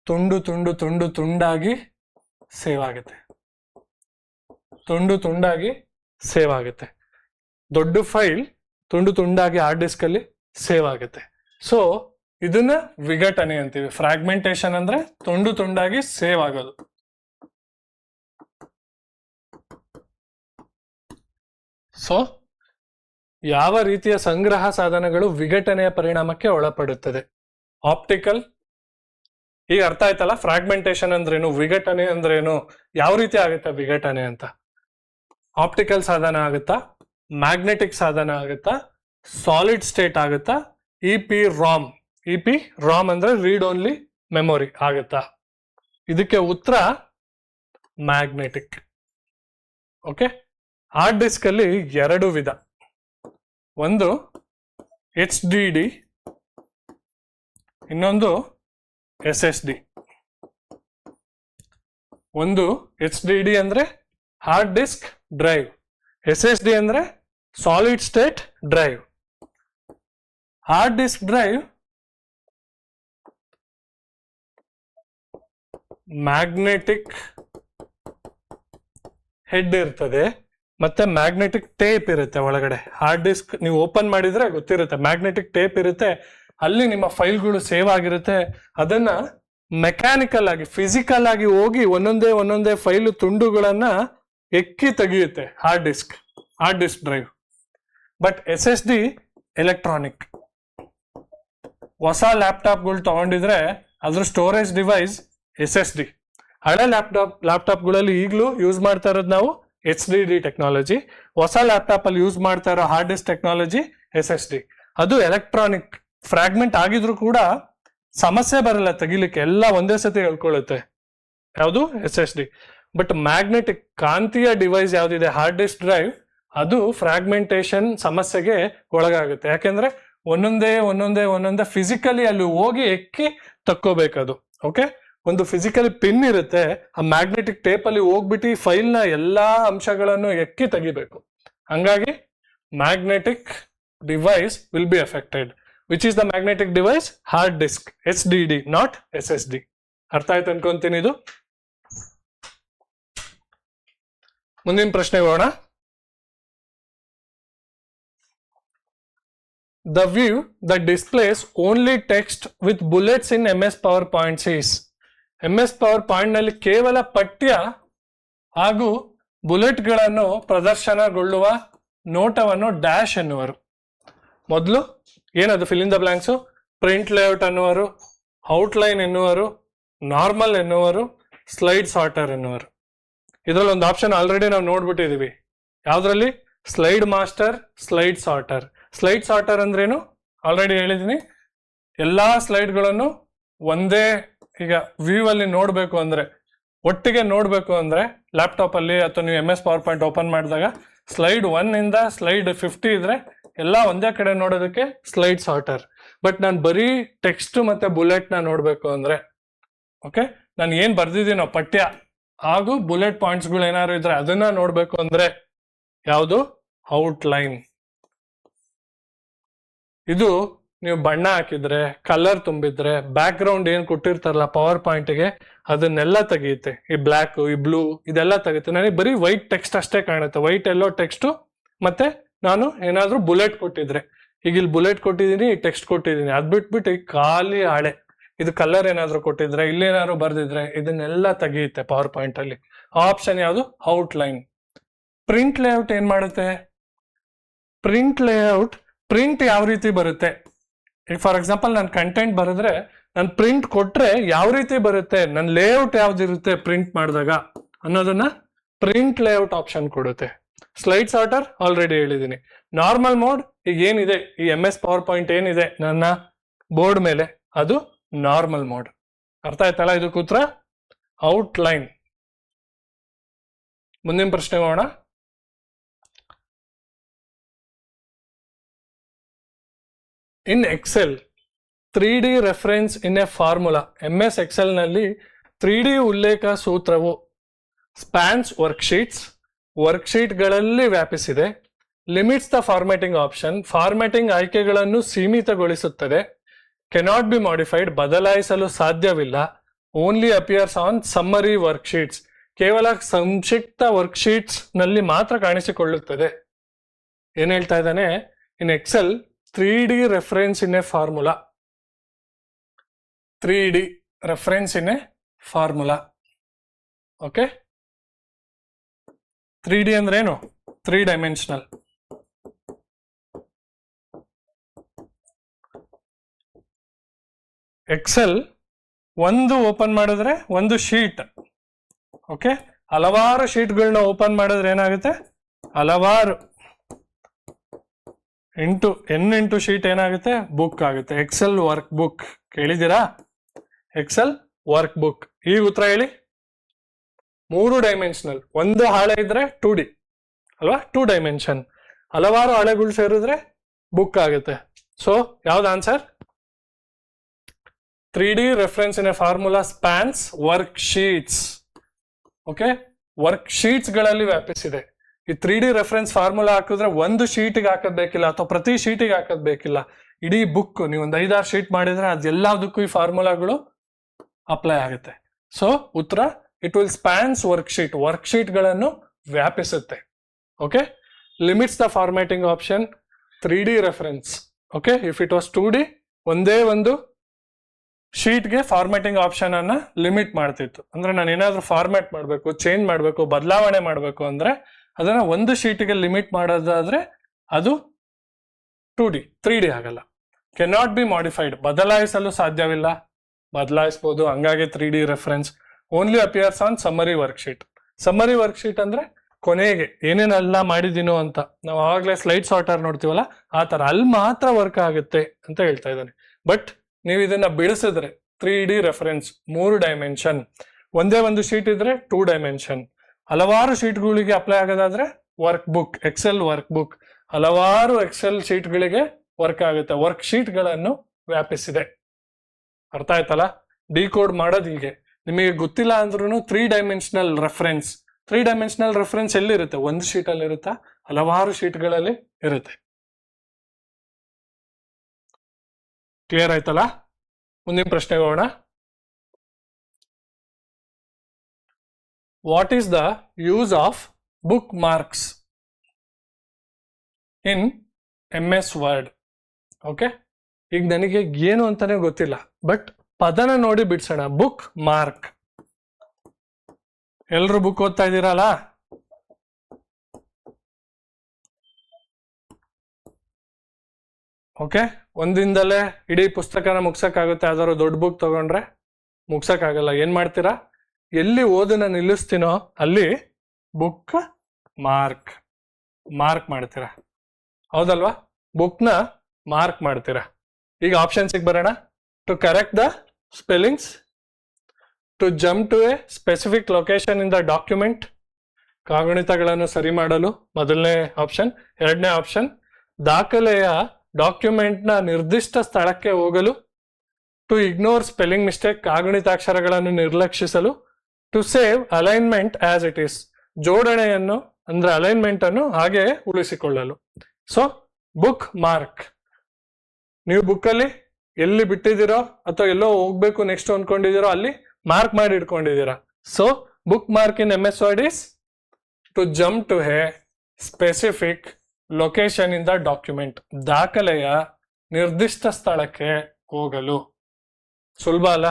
ತುಂಡಾಗಿ ಸೇವ್ ಆಗುತ್ತೆ. ದೊಡ್ಡ ಫೈಲ್ ತುಂಡಾಗಿ ಹಾರ್ಡ್ ಡಿಸ್ಕ್ ಅಲ್ಲಿ ಸೇವ್ ಆಗುತ್ತೆ. ಸೊ ಇದನ್ನ ವಿಘಟನೆ ಅಂತೀವಿ. ಫ್ರಾಗ್ಮೆಂಟೇಶನ್ ಅಂದ್ರೆ ತುಂಡಾಗಿ ಸೇವ್ ಆಗೋದು. ಸೊ ಯಾವ ರೀತಿಯ ಸಂಗ್ರಹ ಸಾಧನಗಳು ವಿಘಟನೆಯ ಪರಿಣಾಮಕ್ಕೆ ಒಳಪಡುತ್ತದೆ? ಆಪ್ಟಿಕಲ್. ಈಗ ಅರ್ಥ ಆಯ್ತಲ್ಲ ಫ್ರಾಗ್ಮೆಂಟೇಶನ್ ಅಂದ್ರೇನು, ವಿಘಟನೆ ಅಂದ್ರೇನು, ಯಾವ ರೀತಿ ಆಗುತ್ತೆ ವಿಘಟನೆ ಅಂತ. ಆಪ್ಟಿಕಲ್ ಸಾಧನ ಆಗುತ್ತಾ, ಮ್ಯಾಗ್ನೆಟಿಕ್ ಸಾಧನ ಆಗುತ್ತಾ, ಸಾಲಿಡ್ ಸ್ಟೇಟ್ ಆಗುತ್ತಾ, ಇಪಿ ರಾಮ್ ಅಂದ್ರೆ ರೀಡ್ ಓನ್ಲಿ ಮೆಮೊರಿ ಆಗುತ್ತಾ? ಇದಕ್ಕೆ ಉತ್ತರ ಮ್ಯಾಗ್ನೆಟಿಕ್. ಓಕೆ, ಹಾರ್ಡ್ ಡಿಸ್ಕ್ ಅಲ್ಲಿ ಎರಡು ವಿಧ. ಒಂದು HDD, ಇನ್ನೊಂದು SSD. ಒಂದು HDD ಅಂದ್ರೆ ಹಾರ್ಡ್ ಡಿಸ್ಕ್ ಡ್ರೈವ್, SSD ಅಂದ್ರೆ solid state drive. Hard disk drive magnetic head ಇರ್ತದೆ, ಮತ್ತೆ ಮ್ಯಾಗ್ನೆಟಿಕ್ ಟೇಪ್ ಇರುತ್ತೆ ಒಳಗಡೆ. ಹಾರ್ಡ್ ಡಿಸ್ಕ್ ನೀವು ಓಪನ್ ಮಾಡಿದ್ರೆ ಗೊತ್ತಿರುತ್ತೆ, ಮ್ಯಾಗ್ನೆಟಿಕ್ ಟೇಪ್ ಇರುತ್ತೆ, ಅಲ್ಲಿ ನಿಮ್ಮ ಫೈಲ್ಗಳು ಸೇವ್ ಆಗಿರುತ್ತೆ. ಅದನ್ನ ಮೆಕ್ಯಾನಿಕಲ್ ಆಗಿ, ಫಿಸಿಕಲ್ ಆಗಿ ಹೋಗಿ ಒಂದೊಂದೇ ಫೈಲು ತುಂಡುಗಳನ್ನ ಎಕ್ಕಿ ತೆಗೆಯುತ್ತೆ hard disk drive. But SSD electronic. ಹೊಸ ಲ್ಯಾಪ್ಟಾಪ್ಗಳು ತಗೊಂಡಿದ್ರೆ ಅದ್ರ ಸ್ಟೋರೇಜ್ ಡಿವೈಸ್ SSD. ಹಳೆ ಲ್ಯಾಪ್ಟಾಪ್ಗಳಲ್ಲಿ ಈಗಲೂ ಯೂಸ್ ಮಾಡ್ತಾ ಇರೋದು ನಾವು HDD ಟೆಕ್ನಾಲಜಿ. ಹೊಸ ಲ್ಯಾಪ್ಟಾಪ್ ಅಲ್ಲಿ ಯೂಸ್ ಮಾಡ್ತಾ ಇರೋ ಹಾರ್ಡ್ ಡಿಸ್ಕ್ ಟೆಕ್ನಾಲಜಿ SSD. ಅದು ಎಲೆಕ್ಟ್ರಾನಿಕ್. ಫ್ರಾಗ್ಮೆಂಟ್ ಆಗಿದ್ರು ಕೂಡ ಸಮಸ್ಯೆ ಬರಲ್ಲ ತೆಗಿಲಿಕ್ಕೆ, ಎಲ್ಲ ಒಂದೇ ಸತಿ ಹೇಳ್ಕೊಳ್ಳುತ್ತೆ. ಯಾವುದು? SSD. ಬಟ್ ಮ್ಯಾಗ್ನೆಟಿಕ್ ಕಾಂತೀಯ ಡಿವೈಸ್ ಯಾವ್ದಿದೆ ಹಾರ್ಡ್ ಡಿಸ್ಕ್ ಡ್ರೈವ್, ಅದು ಫ್ರಾಗ್ಮೆಂಟೇಶನ್ ಸಮಸ್ಯೆಗೆ ಒಳಗಾಗುತ್ತೆ. ಯಾಕೆಂದ್ರೆ ಒಂದೊಂದೇ ಫಿಸಿಕಲಿ ಅಲ್ಲಿ ಹೋಗಿ ಎಕ್ಕಿ ತಕ್ಕೋಬೇಕದು. ಓಕೆ, ಒಂದು ಫಿಸಿಕಲಿ ಪಿನ್ ಇರುತ್ತೆ, ಆ ಮ್ಯಾಗ್ನೆಟಿಕ್ ಟೇಪ್ ಅಲ್ಲಿ ಹೋಗ್ಬಿಟ್ಟು ಫೈಲ್ ನ ಎಲ್ಲಾ ಅಂಶಗಳನ್ನು ಎಕ್ಕಿ ತೆಗಿಬೇಕು. ಹಂಗಾಗಿ magnetic device will be affected. Which is the magnetic device? Hard disk, HDD, not SSD. ಅರ್ಥ ಆಯ್ತು ಅನ್ಕೊಂತೀನಿ ಇದು. ಮುಂದಿನ ಪ್ರಶ್ನೆ ಹೋಗೋಣ. The view that displays only text with bullets in MS PowerPoint is. MS PowerPoint ನಲ್ಲಿ ಕೇವಲ ಪಠ್ಯ ಹಾಗೂ ಬುಲೆಟ್ಗಳನ್ನು ಪ್ರದರ್ಶನಗೊಳ್ಳುವ ನೋಟವನ್ನು ಡ್ಯಾಶ್ ಎನ್ನುವರು. ಮೊದಲು ಏನದು? Fill in the blanks. Print layout ಅನ್ನುವರು, ಔಟ್ಲೈನ್ ಎನ್ನುವರು, ನಾರ್ಮಲ್ ಎನ್ನುವರು, ಸ್ಲೈಡ್ ಸಾರ್ಟರ್ ಎನ್ನುವರು. ಇದರಲ್ಲಿ ಒಂದು ಆಪ್ಷನ್ ಆಲ್ರೆಡಿ ನಾವು ನೋಡ್ಬಿಟ್ಟಿದೀವಿ. ಯಾವ್ದ್ರಲ್ಲಿ? Slide master, slide sorter. Slide sorter ಅಂದ್ರೇನು ಆಲ್ರೆಡಿ ಹೇಳಿದೀನಿ. ಎಲ್ಲಾ ಸ್ಲೈಡ್ಗಳನ್ನು ಒಂದೇ ಈಗ ವ್ಯೂ ಅಲ್ಲಿ ನೋಡ್ಬೇಕು ಅಂದ್ರೆ, ಒಟ್ಟಿಗೆ ನೋಡ್ಬೇಕು ಅಂದ್ರೆ ಲ್ಯಾಪ್ಟಾಪ್ ಅಲ್ಲಿ ಅಥವಾ ನೀವು MS PowerPoint ಓಪನ್ ಮಾಡಿದಾಗ ಸ್ಲೈಡ್ 1 ಇಂದ ಸ್ಲೈಡ್ 50 ಇದ್ರೆ ಎಲ್ಲ ಒಂದೇ ಕಡೆ ನೋಡೋದಕ್ಕೆ ಸ್ಲೈಡ್ ಸಾರ್ಟರ್. ಬಟ್ ನಾನು ಬರೀ ಟೆಕ್ಸ್ಟ್ ಮತ್ತೆ ಬುಲೆಟ್ ನ ನೋಡ್ಬೇಕು ಅಂದ್ರೆ, ಓಕೆ, ನಾನು ಏನ್ ಬರ್ದಿದ್ದೀನೋ ಪಠ್ಯ ಹಾಗೂ ಬುಲೆಟ್ ಪಾಯಿಂಟ್ಸ್ ಗಳು ಏನಾದ್ರು ಇದ್ರೆ ಅದನ್ನ ನೋಡ್ಬೇಕು ಅಂದ್ರೆ ಯಾವುದು? ಔಟ್ಲೈನ್. ಇದು ನೀವು ಬಣ್ಣ ಹಾಕಿದ್ರೆ, ಕಲರ್ ತುಂಬಿದ್ರೆ, ಬ್ಯಾಕ್ ಗ್ರೌಂಡ್ ಏನ್ ಕೊಟ್ಟಿರ್ತಾರಲ್ಲ ಪವರ್ ಪಾಯಿಂಟ್ಗೆ ಅದನ್ನೆಲ್ಲ ತೆಗೆಯುತ್ತೆ. ಈ ಬ್ಲ್ಯಾಕ್, ಈ ಬ್ಲೂ ಇದೆಲ್ಲ ತೆಗೆಯುತ್ತೆ. ನನಗೆ ಬರೀ ವೈಟ್ ಟೆಕ್ಸ್ಟ್ ಅಷ್ಟೇ ಕಾಣುತ್ತೆ, ವೈಟ್ ಎಲ್ಲೋ ಟೆಕ್ಸ್ಟ್. ಮತ್ತೆ ನಾನು ಏನಾದ್ರೂ ಬುಲೆಟ್ ಕೊಟ್ಟಿದ್ರೆ, ಈಗ ಇಲ್ಲಿ ಬುಲೆಟ್ ಕೊಟ್ಟಿದ್ದೀನಿ, ಈ ಟೆಕ್ಸ್ಟ್ ಕೊಟ್ಟಿದ್ದೀನಿ, ಅದ್ ಬಿಟ್ಬಿಟ್ಟು ಈ ಖಾಲಿ ಹಾಳೆ, ಇದು ಕಲರ್ ಏನಾದ್ರು ಕೊಟ್ಟಿದ್ರೆ, ಇಲ್ಲೇನಾದ್ರು ಬರ್ದಿದ್ರೆ ಇದನ್ನೆಲ್ಲ ತೆಗೆಯುತ್ತೆ ಪವರ್ ಪಾಯಿಂಟ್ ಅಲ್ಲಿ. ಆಪ್ಷನ್ ಯಾವುದು? ಔಟ್ಲೈನ್. ಪ್ರಿಂಟ್ ಲೇಔಟ್ ಏನ್ ಮಾಡುತ್ತೆ? ಪ್ರಿಂಟ್ ಲೇಔಟ್, ಪ್ರಿಂಟ್ ಯಾವ ರೀತಿ ಬರುತ್ತೆ? ಈಗ ಫಾರ್ ಎಕ್ಸಾಂಪಲ್ ನಾನು ಕಂಟೆಂಟ್ ಬರೆದ್ರೆ, ನಾನು ಪ್ರಿಂಟ್ ಕೊಟ್ರೆ ಯಾವ ರೀತಿ ಬರುತ್ತೆ, ನನ್ನ ಲೇಔಟ್ ಯಾವ್ದಿರುತ್ತೆ ಪ್ರಿಂಟ್ ಮಾಡಿದಾಗ ಅನ್ನೋದನ್ನ ಪ್ರಿಂಟ್ ಲೇಔಟ್ ಆಪ್ಷನ್ ಕೊಡುತ್ತೆ. ಸ್ಲೈಡ್ ಸಾರ್ಟರ್ ಆಲ್ರೆಡಿ ಹೇಳಿದ್ದೀನಿ. ನಾರ್ಮಲ್ ಮೋಡ್ ಈಗ ಏನಿದೆ, ಈ MS ಪವರ್ ಪಾಯಿಂಟ್ ಏನಿದೆ ನನ್ನ ಬೋರ್ಡ್ ಮೇಲೆ, ಅದು ನಾರ್ಮಲ್ ಮೋಡ್. ಅರ್ಥ ಆಯ್ತಲ್ಲ ಇದಕ್ಕೆ ಉತ್ತರ? ಔಟ್ಲೈನ್. ಮುಂದಿನ ಪ್ರಶ್ನೆ ಹೋಗೋಣ. In Excel 3D reference in a formula. MS Excel ನಲ್ಲಿ 3D ಉಲ್ಲೇಖ ಸೂತ್ರವು ಸ್ಪ್ಯಾನ್ಸ್ ವರ್ಕ್ಶೀಟ್ಗಳಲ್ಲಿ ವ್ಯಾಪಿಸಿದೆ. Limits the formatting option, formatting ಆಯ್ಕೆಗಳನ್ನು ಸೀಮಿತಗೊಳಿಸುತ್ತದೆ. ಕೆನಾಟ್ ಬಿ ಮಾಡಿಫೈಡ್, ಬದಲಾಯಿಸಲು ಸಾಧ್ಯವಿಲ್ಲ. Only appears on summary worksheets, ಕೇವಲ ಸಂಕ್ಷಿಪ್ತ ವರ್ಕ್ಶೀಟ್ಸ್ ನಲ್ಲಿ ಮಾತ್ರ ಕಾಣಿಸಿಕೊಳ್ಳುತ್ತದೆ. ಏನ್ ಹೇಳ್ತಾ ಇದ್ದಾನೆ? In Excel 3D reference in a formula, 3D reference in a formula. Okay, 3D ಅಂದ್ರೆ ಏನು? 3 ಡೈಮೆನ್ಷನಲ್. ಎಕ್ಸೆಲ್ ಒಂದು ಓಪನ್ ಮಾಡಿದ್ರೆ ಒಂದು ಶೀಟ್. ಓಕೆ, ಹಲವಾರು ಶೀಟ್ಗಳನ್ನ ಓಪನ್ ಮಾಡಿದ್ರೆ ಏನಾಗುತ್ತೆ? ಹಲವಾರು ಎಂಟು ಶೀಟ್ ಏನಾಗುತ್ತೆ? ಬುಕ್ ಆಗುತ್ತೆ. ಎಕ್ಸೆಲ್ ವರ್ಕ್ ಬುಕ್ ಕೇಳಿದ್ದೀರಾ? Excel work book. ಈಗ ಉತ್ತರ ಹೇಳಿ. 3 ಡೈಮೆನ್ಷನಲ್. ಒಂದು ಹಾಳೆ ಇದ್ರೆ 2D ಅಲ್ವಾ? 2 ಡೈಮೆನ್ಷನ್. ಹಲವಾರು ಹಾಳೆಗಳು ಸೇರಿದ್ರೆ ಬುಕ್ ಆಗುತ್ತೆ. ಸೊ ಯಾವ್ದು answer? 3D reference in a formula spans work sheets. Okay, work sheets ಗಳಲ್ಲಿ ವ್ಯಾಪಿಸಿದೆ. ಈ 3D ರೆಫರೆನ್ಸ್ ಫಾರ್ಮುಲಾ ಹಾಕಿದ್ರೆ ಒಂದು ಶೀಟಿಗೆ ಹಾಕೋದ್ ಬೇಕಿಲ್ಲ, ಅಥವಾ ಪ್ರತಿ ಶೀಟಿಗೆ ಹಾಕೋದ್ ಬೇಕಿಲ್ಲ. ಇಡೀ ಬುಕ್ ನೀವು ಒಂದು 5-6 ಶೀಟ್ ಮಾಡಿದ್ರೆ ಅದೆಲ್ಲದಕ್ಕೂ ಈ ಫಾರ್ಮುಲಾಗಳು ಅಪ್ಲೈ ಆಗುತ್ತೆ. ಸೊ ಉತ್ತರ ಇಟ್ ವಿಲ್ ಸ್ಪ್ಯಾನ್ಸ್ ವರ್ಕ್ಶೀಟ್ ಗಳನ್ನು ವ್ಯಾಪಿಸುತ್ತೆ. Okay, limits the formatting option 3D reference. Okay, if it was 2D ಒಂದೇ ಒಂದು ಶೀಟ್ಗೆ ಫಾರ್ಮ್ಯಾಟಿಂಗ್ ಆಪ್ಷನ್ ಅನ್ನ ಲಿಮಿಟ್ ಮಾಡ್ತಿತ್ತು. ಅಂದ್ರೆ ನಾನು ಏನಾದ್ರೂ ಫಾರ್ಮ್ಯಾಟ್ ಮಾಡಬೇಕು, ಚೇಂಜ್ ಮಾಡಬೇಕು, ಬದಲಾವಣೆ ಮಾಡಬೇಕು ಅಂದ್ರೆ ಅದನ್ನ ಒಂದು ಶೀಟಿಗೆ ಲಿಮಿಟ್ ಮಾಡೋದಾದ್ರೆ ಅದು 2D, 3D ಆಗಲ್ಲ. ಕೆನಾಟ್ ಬಿ ಮಾಡಿಫೈಡ್, ಬದಲಾಯಿಸಲು ಸಾಧ್ಯವಿಲ್ಲ. ಬದಲಾಯಿಸಬಹುದು, ಹಂಗಾಗಿ 3D reference. Only appears on summary worksheet. Summary worksheet ಅಂದ್ರೆ ಕೊನೆಗೆ ಏನೇನೆಲ್ಲ ಮಾಡಿದೀನೋ ಅಂತ ನಾವು ಆವಾಗಲೇ ಸ್ಲೈಡ್ ಸಾರ್ಟರ್ ನೋಡ್ತೀವಲ್ಲ ಆ ತರ, ಅಲ್ಲಿ ಮಾತ್ರ ವರ್ಕ್ ಆಗುತ್ತೆ ಅಂತ ಹೇಳ್ತಾ ಇದ್ದಾನೆ. ಬಟ್ ನೀವು ಇದನ್ನ ಬಿಡಿಸಿದ್ರೆ 3D ರೆಫರೆನ್ಸ್ 3 ಡೈಮೆನ್ಷನ್, ಒಂದೇ ಒಂದು ಶೀಟ್ ಇದ್ರೆ 2 ಡೈಮೆನ್ಷನ್, ಹಲವಾರು ಶೀಟ್ಗಳಿಗೆ ಅಪ್ಲೈ ಆಗೋದಾದ್ರೆ work book, Excel work book, ಹಲವಾರು ಎಕ್ಸೆಲ್ ಶೀಟ್ಗಳಿಗೆ ವರ್ಕ್ ಆಗುತ್ತೆ. ವರ್ಕ್ ಶೀಟ್ಗಳನ್ನು ವ್ಯಾಪಿಸಿದೆ. ಅರ್ಥ ಆಯ್ತಲ್ಲ? ಡಿಕೋಡ್ ಮಾಡೋದು ಹೀಗೆ. ನಿಮಗೆ ಗೊತ್ತಿಲ್ಲ ಅಂದ್ರೂ 3 ಡೈಮೆನ್ಷನಲ್ ರೆಫರೆನ್ಸ್, 3 ಡೈಮೆನ್ಷನಲ್ ರೆಫರೆನ್ಸ್ ಎಲ್ಲಿರುತ್ತೆ? ಒಂದು ಶೀಟ್ ಅಲ್ಲಿ ಇರುತ್ತಾ? ಹಲವಾರು ಶೀಟ್ಗಳಲ್ಲಿ ಇರುತ್ತೆ. ಕ್ಲಿಯರ್ ಆಯ್ತಲ್ಲ? ಮುಂದಿನ ಪ್ರಶ್ನೆಗೆ ಹೋಗೋಣ. What is the use of book marks in MS Word? Okay, ಈಗ ನನಗೆ ಏನು ಅಂತಾನೆ ಗೊತ್ತಿಲ್ಲ, ಬಟ್ ಪದನ ನೋಡಿ ಬಿಡ್ಸೋಣ. Book mark. ಎಲ್ರು ಬುಕ್ ಓದ್ತಾ ಇದ್ದೀರಲ್ಲ? ಓಕೆ, ಒಂದಿಂದಲೇ ಇಡೀ ಪುಸ್ತಕನ ಮುಗ್ಸಕ್ಕಾಗುತ್ತೆ, ಯಾವ್ದಾದ್ರು ದೊಡ್ಡ ಬುಕ್ ತಗೊಂಡ್ರೆ ಮುಗ್ಸಕ್ಕಾಗಲ್ಲ. ಏನ್ ಮಾಡ್ತೀರಾ? ಎಲ್ಲಿ ಓದನ್ನ ನಿಲ್ಲಿಸ್ತೀನೋ ಅಲ್ಲಿ ಬುಕ್ ಮಾರ್ಕ್ ಮಾಡ್ತೀರಾ, ಹೌದಲ್ವಾ? ಬುಕ್ನ ಮಾರ್ಕ್ ಮಾಡ್ತೀರಾ. ಈಗ ಆಪ್ಷನ್ಸಿಗೆ ಬರೋಣ. To correct the spellings, to jump to a specific location in the document, ಕಾಗುಣಿತಗಳನ್ನು ಸರಿ ಮಾಡಲು ಮೊದಲನೇ ಆಪ್ಷನ್. ಎರಡನೇ ಆಪ್ಷನ್, ದಾಖಲೆಯ ಡಾಕ್ಯುಮೆಂಟ್ನ ನಿರ್ದಿಷ್ಟ ಸ್ಥಳಕ್ಕೆ ಹೋಗಲು. ಟು ಇಗ್ನೋರ್ ಸ್ಪೆಲ್ಲಿಂಗ್ ಮಿಸ್ಟೇಕ್, ಕಾಗುಣಿತಾಕ್ಷರಗಳನ್ನು ನಿರ್ಲಕ್ಷಿಸಲು. To save alignment as it is, ಜೋಡಣೆಯನ್ನು ಅಂದ್ರೆ ಅಲೈನ್ಮೆಂಟ್ ಅನ್ನು ಹಾಗೆ ಉಳಿಸಿಕೊಳ್ಳಲು. ಸೊ ಬುಕ್ ಮಾರ್ಕ್ ನೀವು ಬುಕ್ಕಲ್ಲಿ ಎಲ್ಲಿ ಬಿಟ್ಟಿದ್ದೀರೋ ಅಥವಾ ಎಲ್ಲೋ ಹೋಗ್ಬೇಕು ನೆಕ್ಸ್ಟ್ ಅನ್ಕೊಂಡಿದ್ದೀರೋ ಅಲ್ಲಿ ಮಾರ್ಕ್ ಮಾಡಿ ಇಟ್ಕೊಂಡಿದ್ದೀರಾ. So book mark in MS Word is to jump to a specific location in the document. ದಾಖಲೆಯ ನಿರ್ದಿಷ್ಟ ಸ್ಥಳಕ್ಕೆ ಹೋಗಲು. ಸುಲಭ ಅಲ್ಲ?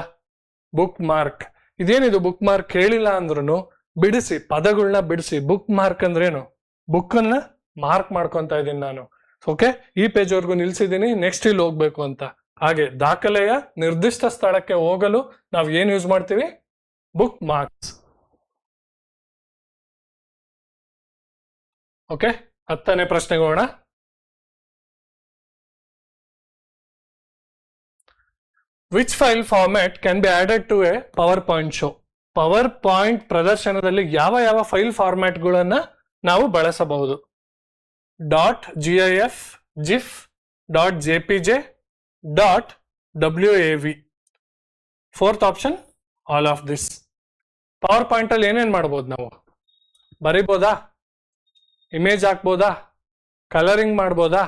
ಬುಕ್ ಮಾರ್ಕ್ ಇದೇನಿದು? ಬುಕ್ ಮಾರ್ಕ್ ಹೇಳಿಲ್ಲ ಅಂದ್ರೂ ಬಿಡಿಸಿ, ಪದಗಳನ್ನ ಬಿಡಿಸಿ. ಬುಕ್ ಮಾರ್ಕ್ ಅಂದ್ರೇನು? ಬುಕ್ ಅನ್ನ ಮಾರ್ಕ್ ಮಾಡ್ಕೊಂತ ಇದ್ದೀನಿ ನಾನು. ಓಕೆ, ಈ ಪೇಜ್ ವರ್ಗು ನಿಲ್ಸಿದ್ದೀನಿ, ನೆಕ್ಸ್ಟ್ ಇಲ್ಲಿ ಹೋಗ್ಬೇಕು ಅಂತ. ಹಾಗೆ ದಾಖಲೆಯ ನಿರ್ದಿಷ್ಟ ಸ್ಥಳಕ್ಕೆ ಹೋಗಲು ನಾವು ಏನ್ ಯೂಸ್ ಮಾಡ್ತೀವಿ? Book marks. ಓಕೆ, 10ನೇ ಪ್ರಶ್ನೆಗೆ ಹೋಗೋಣ. Which file format can be added to a power point show? Power point ಪ್ರದರ್ಶನದಲ್ಲಿ ಯಾವ ಯಾವ ಫೈಲ್ ಫಾರ್ಮ್ಯಾಟ್ಗಳನ್ನ ನಾವು ಬಳಸಬಹುದು? .gif, GIF, .jpg, .wav. Fourth option all of this. Power point ಅಲ್ಲಿ ಏನೇನ್ ಮಾಡ್ಬೋದು ನಾವು? ಬರಿಬೋದಾ? ಇಮೇಜ್ ಹಾಕ್ಬೋದಾ? ಕಲರಿಂಗ್ ಮಾಡ್ಬೋದಾ?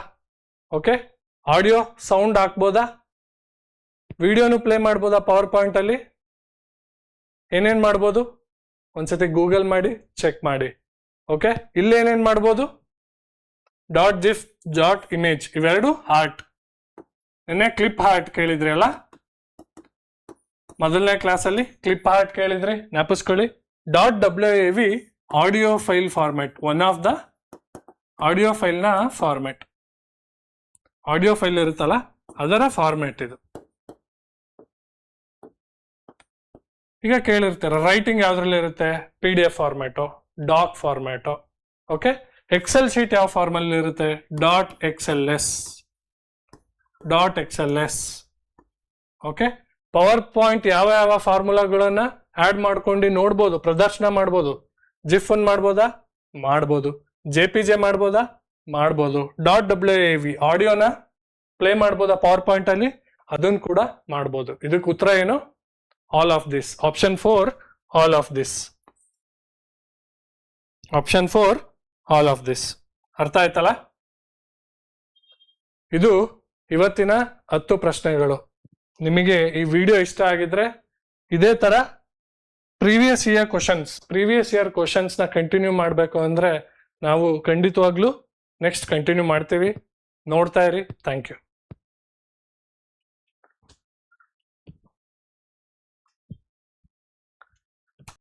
ಓಕೆ, ಆಡಿಯೋ ಸೌಂಡ್ ಹಾಕ್ಬೋದಾ? ವಿಡಿಯೋನು ಪ್ಲೇ ಮಾಡ್ಬೋದಾ? ಪವರ್ ಪಾಯಿಂಟ್ ಅಲ್ಲಿ ಏನೇನ್ ಮಾಡ್ಬೋದು? ಒಂದ್ಸತಿ ಗೂಗಲ್ ಮಾಡಿ ಚೆಕ್ ಮಾಡಿ. ಓಕೆ, ಇಲ್ಲಿ ಏನೇನ್ ಮಾಡ್ಬೋದು? .gif, .image ಇವೆರಡು ಹಾರ್ಟ್. ನಿನ್ನೆ ಕ್ಲಿಪ್ ಹಾರ್ಟ್ ಕೇಳಿದ್ರಿ ಅಲ್ಲ, ಮೊದಲನೇ ಕ್ಲಾಸಲ್ಲಿ ಕ್ಲಿಪ್ ಹಾರ್ಟ್ ಕೇಳಿದ್ರಿ, ಜ್ಞಾಪಿಸ್ಕೊಳ್ಳಿ. .wav audio file format, one of the audio ಫೈಲ್ನ ಫಾರ್ಮ್ಯಾಟ್. ಆಡಿಯೋ ಫೈಲ್ ಇರುತ್ತಲ್ಲ ಅದರ ಫಾರ್ಮ್ಯಾಟ್ ಇದು. ಈಗ ಕೇಳಿರ್ತೀರ ರೈಟಿಂಗ್ ಯಾವ್ದ್ರಲ್ಲಿ ಇರುತ್ತೆ? PDF format, doc format. Okay, Excel sheet ಯಾವ ಫಾರ್ಮಲ್ಲಿ ಇರುತ್ತೆ? .xls. ಓಕೆ, ಪವರ್ ಪಾಯಿಂಟ್ ಯಾವ ಯಾವ ಫಾರ್ಮುಲಾಗಳನ್ನ ಆಡ್ ಮಾಡ್ಕೊಂಡು ನೋಡ್ಬೋದು, ಪ್ರದರ್ಶನ ಮಾಡ್ಬೋದು. ಜಿಫ್ ಅನ್ ಮಾಡ್ಬೋದಾ? ಮಾಡ್ಬೋದು. JPG ಮಾಡ್ಬೋದಾ? ಮಾಡ್ಬೋದು. .wav ಆಡಿಯೋನ ಪ್ಲೇ ಮಾಡ್ಬೋದಾ ಪವರ್ ಪಾಯಿಂಟ್ ಅಲ್ಲಿ? ಅದನ್ನ ಕೂಡ ಮಾಡ್ಬೋದು. ಇದಕ್ಕೆ ಉತ್ತರ ಏನು? All of this. Option 4 all of this. Option 4 all of this. ಅರ್ಥ ಆಯ್ತಲ್ಲ? ಇದು ಇವತ್ತಿನ 10 ಪ್ರಶ್ನೆಗಳು. ನಿಮಗೆ ಈ ವಿಡಿಯೋ ಇಷ್ಟ ಆಗಿದ್ರೆ ಇದೇ ತರ ಪ್ರೀವಿಯಸ್ ಇಯರ್ ಕ್ವಶನ್ಸ್ ನ ಕಂಟಿನ್ಯೂ ಮಾಡಬೇಕು ಅಂದ್ರೆ ನಾವು ಖಂಡಿತವಾಗ್ಲೂ ನೆಕ್ಸ್ಟ್ ಕಂಟಿನ್ಯೂ ಮಾಡ್ತೀವಿ. ನೋಡ್ತಾ ಇರಿ. Thank you.